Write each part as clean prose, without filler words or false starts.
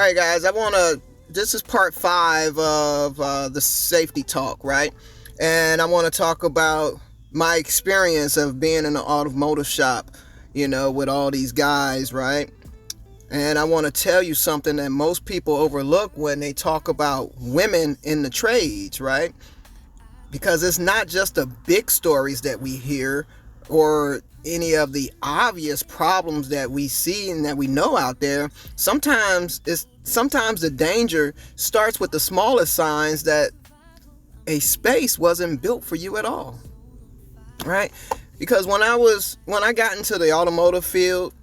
All right, guys, this is part 5 of the safety talk, right? And I want to talk about my experience of being in the automotive shop, with all these guys, right? And I want to tell you something that most people overlook when they talk about women in the trades, right? Because it's not just the big stories that we hear or any of the obvious problems that we see and that we know out there. Sometimes the danger starts with the smallest signs that a space wasn't built for you at all, right? Because when I got into the automotive field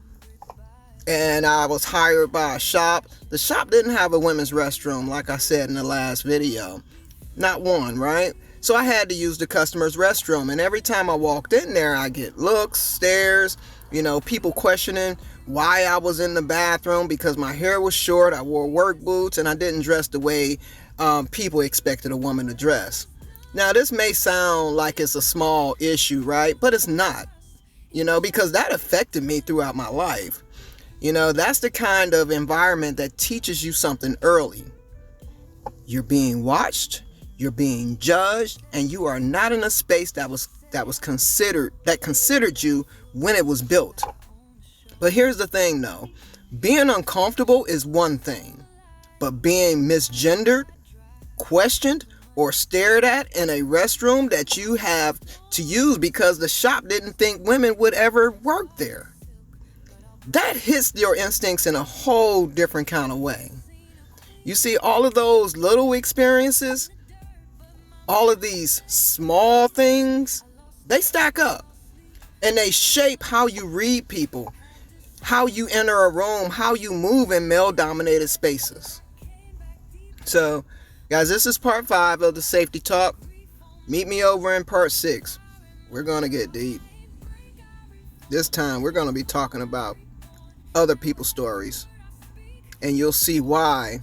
and I was hired by a shop, the shop didn't have a women's restroom, like I said in the last video. Not one, right? So I had to use the customer's restroom, and every time I walked in there, I get looks, stares, people questioning why I was in the bathroom because my hair was short, I wore work boots, and I didn't dress the way people expected a woman to dress. Now, this may sound like it's a small issue, right? But it's not, because that affected me throughout my life. That's the kind of environment that teaches you something early. You're being watched, you're being judged, and you are not in a space that considered you when it was built. But here's the thing though. Being uncomfortable is one thing, but being misgendered, questioned, or stared at in a restroom that you have to use because the shop didn't think women would ever work there, that hits your instincts in a whole different kind of way. You see, all of those little experiences, all of these small things, they stack up and they shape how you read people, how you enter a room, how you move in male-dominated spaces. So, guys, this is part 5 of the safety talk. Meet me over in part 6. We're going to get deep. This time, we're going to be talking about other people's stories, and you'll see why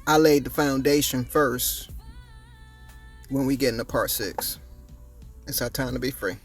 I laid the foundation first when we get into part 6. It's our time to be free.